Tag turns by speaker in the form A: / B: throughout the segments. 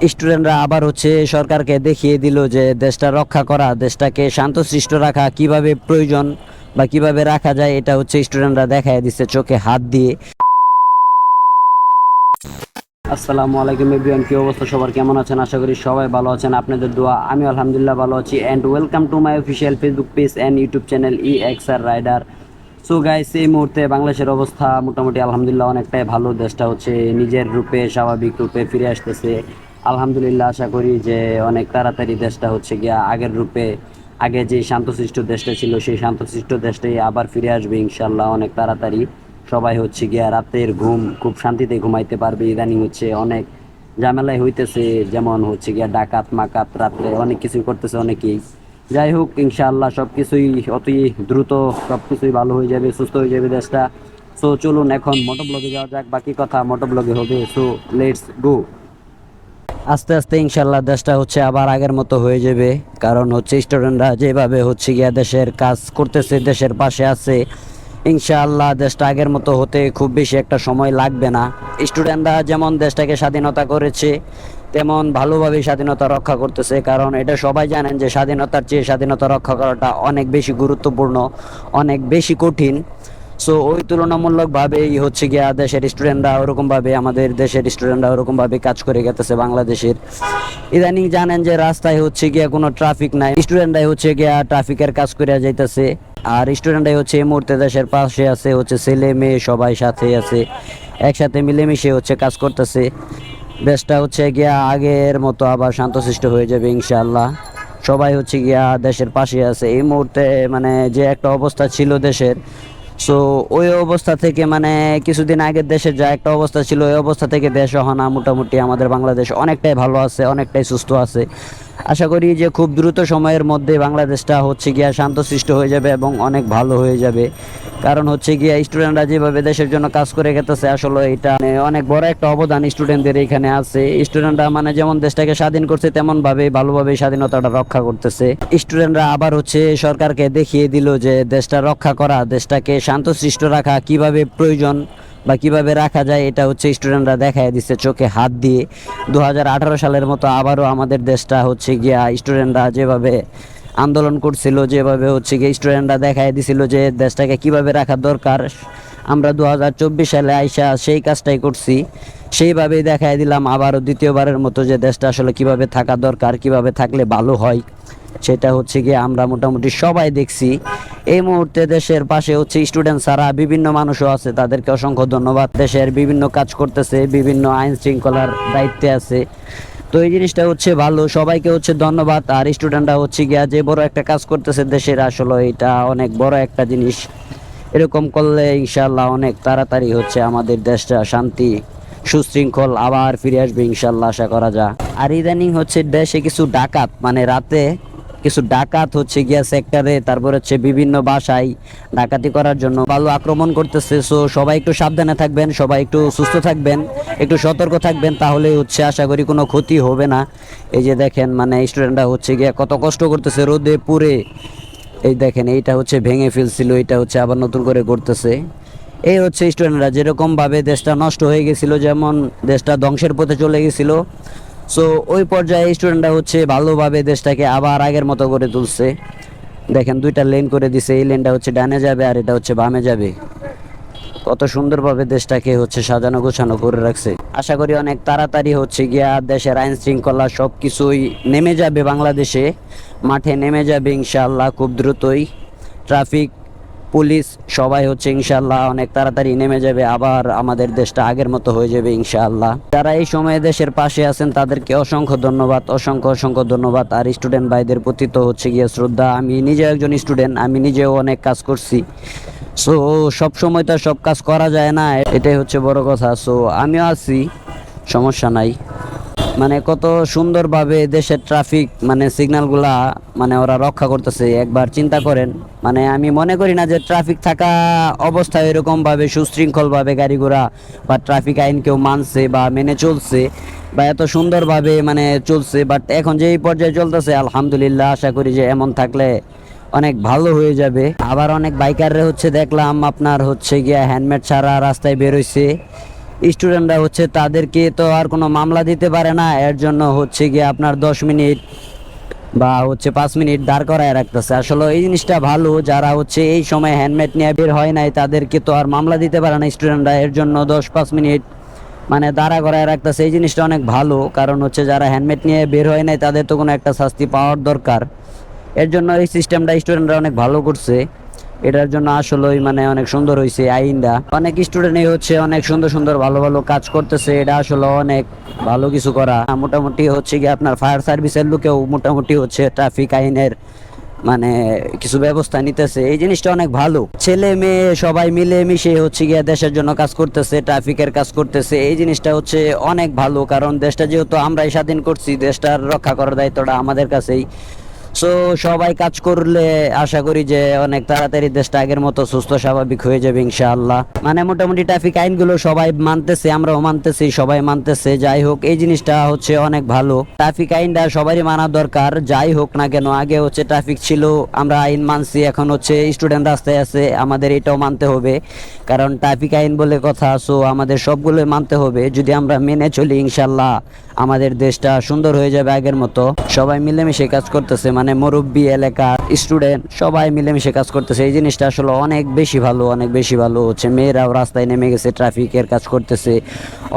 A: স্টুডেন্টরা আবার হচ্ছে সরকারকে দেখিয়ে দিল যে দেশটা রক্ষা করা, দেশটাকে শান্তশিষ্ট রাখা কিভাবে প্রয়োজন বা কিভাবে রাখা যায়, এটা হচ্ছে স্টুডেন্টরা দেখায় দিচ্ছে চোখে হাত দিয়ে। আসসালামু আলাইকুম এভরিওয়ান, কি অবস্থা সবার, কেমন আছেন? আশা করি সবাই ভালো আছেন, আপনাদের দোয়া। আমি আলহামদুলিল্লাহ ভালো আছি। And welcome to my official Facebook page and YouTube channel EXR rider. So guys, এই মুহূর্তে বাংলাদেশের অবস্থা মোটামুটি আলহামদুলিল্লাহ অনেকটাই ভালো। দেশটা হচ্ছে নিজের রূপে, স্বাভাবিক রূপে ফিরে আসতেছে আলহামদুলিল্লাহ। আশা করি যে অনেক তাড়াতাড়ি দেশটা হচ্ছে গিয়া আগের রূপে, আগে যে শান্তশিষ্ট দেশটা ছিল সেই শান্তশিষ্ট দেশটাই আবার ফিরে আসবে ইনশাল্লাহ অনেক তাড়াতাড়ি। সবাই হচ্ছে গিয়া রাতের ঘুম খুব শান্তিতে ঘুমাইতে পারবে। ইদানিং হচ্ছে অনেক ঝামেলাই হইতেছে, যেমন হচ্ছে গিয়া ডাকাত মাকাত, রাত্রে অনেক কিছুই করতেছে অনেকেই। যাই হোক, ইনশাআল্লাহ সব কিছুই অতি দ্রুত সব কিছুই ভালো হয়ে যাবে, সুস্থ হয়ে যাবে দেশটা। সো চলুন এখন মোটো ব্লগে যাওয়া যাক, বাকি কথা মোটো ব্লগে হবে। So let's go. আস্তে আস্তে ইনশাল্লাহ দেশটা হচ্ছে আবার আগের মতো হয়ে যাবে, কারণ হচ্ছে স্টুডেন্টরা যেভাবে হচ্ছে গিয়া দেশের কাজ করতেছে, দেশের পাশে আছে, ইনশাআল্লাহ দেশটা আগের মতো হতে খুব বেশি একটা সময় লাগবে না। স্টুডেন্টরা যেমন দেশটাকে স্বাধীনতা করেছে তেমন ভালোভাবে স্বাধীনতা রক্ষা করতেছে, কারণ এটা সবাই জানেন যে স্বাধীনতার চেয়ে স্বাধীনতা রক্ষা করাটা অনেক বেশি গুরুত্বপূর্ণ, অনেক বেশি কঠিন। সো ওই তুলনামূলকভাবেই হচ্ছে গিয়া দেশের স্টুডেন্টরা ওরকমভাবে, আমাদের দেশের স্টুডেন্টরা ওরকমভাবে কাজ করে গেতেছে বাংলাদেশের। ইদানিং জানেন যে রাস্তায় হচ্ছে গিয়া কোনো ট্রাফিক নাই, স্টুডেন্টরাই হচ্ছে গিয়া ট্রাফিকের কাজ করে যাইতেছে। আর স্টুডেন্টরাই হচ্ছে এই মুহূর্তে দেশের পাশে আছে, হচ্ছে ছেলে মেয়ে সবাই সাথে আছে, একসাথে মিলেমিশে হচ্ছে কাজ করতেছে। দেশটা হচ্ছে গিয়া আগের মতো আবার শান্তশিষ্ট হয়ে যাবে ইনশাআল্লাহ। সবাই হচ্ছে গিয়া দেশের পাশে আছে এই মুহূর্তে। মানে যে একটা অবস্থা ছিল দেশের, সো ওই অবস্থা থেকে, মানে কিছুদিন আগের দেশের যা একটা অবস্থা ছিল ওই অবস্থা থেকে দেশ হনা মোটামুটি আমাদের বাংলাদেশ অনেকটাই ভালো আছে, অনেকটাই সুস্থ আছে। আশা করি যে খুব দ্রুত সময়ের মধ্যে বাংলাদেশটা হচ্ছে গিয়া শান্তশিষ্ট হয়ে যাবে এবং অনেক ভালো হয়ে যাবে। কারণ হচ্ছে গিয়া স্টুডেন্টরা যেভাবে দেশের জন্য কাজ করে গেতেছে, আসলে এটা মানে অনেক বড় একটা অবদান স্টুডেন্টদের এখানে আছে। স্টুডেন্টরা মানে যেমন দেশটাকে স্বাধীন করছে তেমন ভাবে ভালোভাবে স্বাধীনতাটা রক্ষা করতেছে। স্টুডেন্টরা আবার হচ্ছে সরকারকে দেখিয়ে দিল যে দেশটা রক্ষা করা, দেশটাকে শান্তশিষ্ট রাখা কিভাবে প্রয়োজন বা কিভাবে রাখা যায়, এটা হচ্ছে স্টুডেন্টরা দেখায় দিচ্ছে চোখে হাত দিয়ে। 2018 সালের মতো আবারও আমাদের দেশটা হচ্ছে গিয়া স্টুডেন্টরা যেভাবে আন্দোলন করছিল, যেভাবে হচ্ছে গিয়ে স্টুডেন্টরা দেখায় দিছিল যে দেশটাকে কিভাবে রাখা দরকার, আমরা 2024 সালে আইসা সেই কাজটাই করছি। সেইভাবেই দেখায় দিলাম আবারও দ্বিতীয়বারের মতো যে দেশটা আসলে কিভাবে থাকা দরকার, কিভাবে থাকলে ভালো হয়, সেটা হচ্ছে গিয়ে আমরা মোটামুটি সবাই দেখছি। এই মুহূর্তে দেশের পাশে হচ্ছে স্টুডেন্ট ছাড়া বিভিন্ন মানুষও আছে, তাদেরকে অসংখ্য ধন্যবাদ। দেশের বিভিন্ন কাজ করতেছে, বিভিন্ন আইন শৃঙ্খলার দায়িত্বে আছে। তো এই জিনিসটা হচ্ছে ভালো, সবাইকে হচ্ছে ধন্যবাদ। আর স্টুডেন্টরা হচ্ছে গিয়া যে বড় একটা কাজ করতেছে দেশের, আসলে এটা অনেক বড় একটা জিনিস। এরকম করলে ইনশাল্লাহ অনেক তাড়াতাড়ি হচ্ছে আমাদের দেশটা শান্তি সুশৃঙ্খল আবার ফিরে আসবে ইনশাল্লাহ, আশা করা যায়। আর ইদানিং হচ্ছে দেশে কিছু ডাকাত, মানে রাতে কিছু ডাকাত হচ্ছে গিয়া সেক্টরে, তারপর হচ্ছে বিভিন্ন বাসায় ডাকাতি করার জন্য ভালো আক্রমণ করতেছে। সো সবাই একটু সাবধানে থাকবেন, সবাই একটু সুস্থ থাকবেন, একটু সতর্ক থাকবেন, তাহলে হচ্ছে আশা করি কোনো ক্ষতি হবে না। এই যে দেখেন, মানে স্টুডেন্টরা হচ্ছে গিয়া কত কষ্ট করতেছে রোদে পুড়ে। এই দেখেন, এইটা হচ্ছে ভেঙে ফেলছিল, এটা হচ্ছে আবার নতুন করে করতেছে। এই হচ্ছে স্টুডেন্টরা যেরকম ভাবে দেশটা নষ্ট হয়ে গেছিল, যেমন দেশটা ধ্বংসের পথে চলে গেছিল, সো ওই পর্যায়ে স্টুডেন্টরা হচ্ছে ভালোভাবে দেশটাকে আবার আগের মতো করে তুলছে। দেখেন, দুইটা লেন করে দিছে, এই লেনটা হচ্ছে ডানে যাবে আর এটা হচ্ছে বামে যাবে। কত সুন্দরভাবে দেশটাকে হচ্ছে সাজানো গোছানো করে রাখছে। আশা করি অনেক তাড়াতাড়ি হচ্ছে গিয়া দেশের আইন শৃঙ্খলা সব কিছুই নেমে যাবে, বাংলাদেশে মাঠে নেমে যাবে ইনশাআল্লাহ খুব দ্রুতই। ট্রাফিক পুলিশ সবাই হচ্ছে ইনশাআল্লাহ অনেক তাড়াতাড়ি নেমে যাবে, আবার আমাদের দেশটা আগের মতো হয়ে যাবে ইনশাআল্লাহ। যারা এই সময়ে দেশের পাশে আছেন তাদেরকে অসংখ্য ধন্যবাদ, অসংখ্য অসংখ্য ধন্যবাদ। আর স্টুডেন্ট ভাইদের প্রতি তো হচ্ছে গিয়ে শ্রদ্ধা। আমি নিজে একজন স্টুডেন্ট, আমি নিজেও অনেক কাজ করছি। সো সব সময় তো সব কাজ করা যায় না, এটাই হচ্ছে বড় কথা। সো আমিও আছি, সমস্যা নাই। মানে কত সুন্দরভাবে দেশের ট্রাফিক মানে সিগন্যালগুলা মানে ওরা রক্ষা করতেছে, একবার চিন্তা করেন। মানে আমি মনে করি না যে ট্রাফিক থাকা অবস্থায় এরকমভাবে সুশৃঙ্খলভাবে গাড়ি ঘোড়া বা ট্রাফিক আইন কেউ মানছে বা মেনে চলছে বা এত সুন্দরভাবে মানে চলছে, বাট এখন যে এই পর্যায়ে চলতেছে আলহামদুলিল্লাহ, আশা করি যে এমন থাকলে অনেক ভালো হয়ে যাবে। আবার অনেক বাইকাররা হচ্ছে দেখলাম আপনার হচ্ছে গিয়া হেলমেট ছাড়া রাস্তায় বেরোইছে, স্টুডেন্টরা হচ্ছে তাদেরকে তো আর কোনো মামলা দিতে পারে না, এর জন্য হচ্ছে গিয়ে আপনার 10 মিনিট বা হচ্ছে 5 মিনিট দাঁড় করায় রাখতেছে। আসলে এই জিনিসটা ভালো, যারা হচ্ছে এই সময় হ্যান্ডমেড নিয়ে বের হয় নাই তাদেরকে তো আর মামলা দিতে পারে না স্টুডেন্টরা, এর জন্য 10-5 মিনিট মানে দাঁড়া করায় রাখতেছে। এই জিনিসটা অনেক ভালো, কারণ হচ্ছে যারা হ্যান্ডমেড নিয়ে বের হয় নাই তাদের তো কোনো একটা শাস্তি পাওয়ার দরকার। এর জন্য এই সিস্টেমটা স্টুডেন্টরা অনেক ভালো করছে। এটার জন্য আসলেই মানে অনেক সুন্দর হয়েছে আইনটা। অনেক স্টুডেন্টই হচ্ছে অনেক সুন্দর সুন্দর ভালো ভালো কাজ করতেছে, এটা আসলে অনেক ভালো কিছু করা। মোটামুটি হচ্ছে কি আপনার ফায়ার সার্ভিসের লোকেও মোটামুটি হচ্ছে ট্রাফিক আইনের মানে কিছু ব্যবস্থা নিতেছে। এই জিনিসটা অনেক ভালো, ছেলে মেয়ে সবাই মিলে মিশে হচ্ছে গিয়ে দেশের জন্য কাজ করতেছে, ট্রাফিকের কাজ করতেছে। এই জিনিসটা হচ্ছে অনেক ভালো, কারণ দেশটা যেহেতু আমরাই স্বাধীন করছি, দেশটার রক্ষা করার দায়িত্বটা আমাদের কাছেই। সো সবাই কাজ করলে আশা করি যে অনেক তাড়াতাড়ি দেশটা আগের মতো সুস্থ স্বাভাবিক হয়ে যাবে ইনশাআল্লাহ। মানে মোটামুটি ট্রাফিক আইনগুলো সবাই মানতেছে, আমরাও মানতেছি, সবাই মানতেছে। যাই হোক, এই জিনিসটা হচ্ছে অনেক ভালো। ট্রাফিক আইনটা সবারই মানা দরকার, যাই হোক না কেন। আগে হচ্ছে ট্রাফিক ছিল, আমরা আইন মানছি, এখন হচ্ছে স্টুডেন্ট রাস্তায় আছে, আমাদের এটাও মানতে হবে, কারণ ট্রাফিক আইন বলে কথা। সো আমাদের সবগুলোই মানতে হবে। যদি আমরা মেনে চলি ইনশাআল্লাহ আমাদের দেশটা সুন্দর হয়ে যাবে আগের মতো। সবাই মিলেমিশে কাজ করতেছে, মানে মুরব্বী, এলাকার স্টুডেন্ট সবাই মিলেমিশে কাজ করতেছে। এই জিনিসটা আসলে অনেক বেশি ভালো, অনেক বেশি ভালো হচ্ছে। মেয়েরাও রাস্তায় নেমে গেছে, ট্রাফিকের কাজ করতেছে।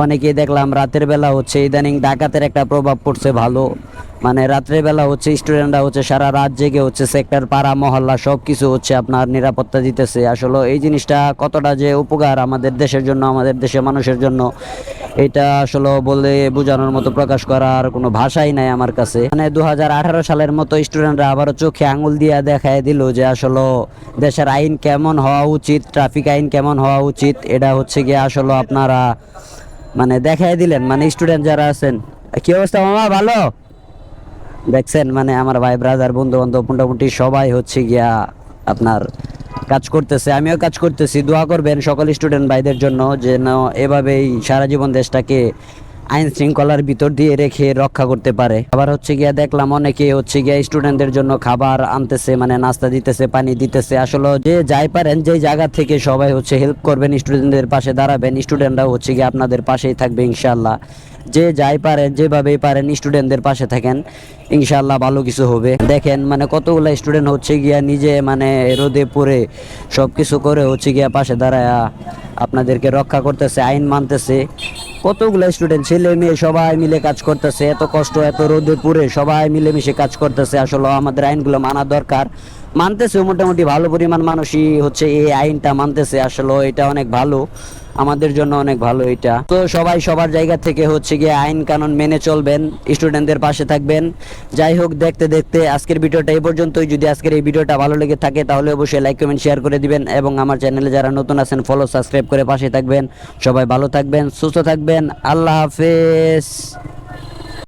A: অনেকেই দেখলাম রাতের বেলা হচ্ছে ইদানিং ডাকাতের একটা প্রভাব পড়ছে ভালো, মানে রাত্রের বেলা হচ্ছে স্টুডেন্টরা হচ্ছে সারা রাত জেগে হচ্ছে সেক্টর, পাড়া, মহল্লা সব কিছু হচ্ছে আপনার নিরাপত্তা দিতেছে। আসলে এই জিনিসটা কতটা যে উপকার আমাদের দেশের জন্য, আমাদের দেশের মানুষের জন্য, এটা আসলে বলে বোঝানোর মতো, প্রকাশ করার কোনো ভাষাই নাই আমার কাছে। মানে 2018 সালের মতো স্টুডেন্টরা আবারও চোখে আঙুল দিয়ে দেখায় দিল যে আসলে দেশের আইন কেমন হওয়া উচিত, ট্রাফিক আইন কেমন হওয়া উচিত। এটা হচ্ছে গিয়ে আসলে আপনারা মানে দেখায় দিলেন, মানে স্টুডেন্ট যারা আছেন। কি অবস্থা মামা, ভালো? দেখছেন, মানে আমার ভাই, ব্রাদার, বন্ধু বান্ধব মোটামুটি সবাই হচ্ছে গিয়া আপনার কাজ করতেছে, আমিও কাজ করতেছি। দোয়া করবেন সকল স্টুডেন্ট ভাইদের জন্য, যেন এভাবেই সারা জীবন দেশটাকে আইন শৃঙ্খলার ভিতর দিয়ে রেখে রক্ষা করতে পারে। আবার হচ্ছে গিয়া দেখলাম অনেকে হচ্ছে গিয়া স্টুডেন্টদের জন্য খাবার আনতেছে, মানে নাস্তা দিতেছে, পানি দিতেছে। আসলে যে যাই পারেন, যে জায়গা থেকে সবাই হচ্ছে হেল্প করবেন, স্টুডেন্টদের পাশে দাঁড়াবেন, স্টুডেন্টরাও হচ্ছে গিয়ে আপনাদের পাশেই থাকবে ইনশাআল্লাহ। যে যাই পারেন, যেভাবেই পারেন স্টুডেন্টদের পাশে থাকেন, ইনশাআল্লাহ ভালো কিছু হবে। দেখেন মানে কতগুলো স্টুডেন্ট হচ্ছে গিয়া নিজে মানে রোদে পড়ে সব কিছু করে হচ্ছে গিয়া পাশে দাঁড়ায় আপনাদেরকে রক্ষা করতেছে, আইন মানতেছে। কতগুলো স্টুডেন্ট, ছেলে মেয়ে সবাই মিলে কাজ করতেছে, এত কষ্ট, এত রোদে পুড়ে সবাই মিলেমিশে কাজ করতেছে। আসলে আমাদের আইনগুলো মানা দরকার, মানতেছে মোটামুটি ভালো পরিমাণ মানুষই হচ্ছে এই আইনটা মানতেছে। আসলে এটা অনেক ভালো, আমাদের জন্য অনেক ভালো এটা। তো সবাই সবার জায়গা থেকে হচ্ছে গিয়ে আইন কানুন মেনে চলবেন, স্টুডেন্টদের পাশে থাকবেন। যাই হোক, দেখতে দেখতে আজকের ভিডিওটা এই পর্যন্তই। যদি আজকের এই ভিডিওটা ভালো লেগে থাকে তাহলে অবশ্যই লাইক, কমেন্ট, শেয়ার করে দিবেন, এবং আমার চ্যানেলে যারা নতুন আছেন ফলো, সাবস্ক্রাইব করে পাশে থাকবেন। সবাই ভালো থাকবেন, সুস্থ থাকবেন। আল্লাহ হাফেজ।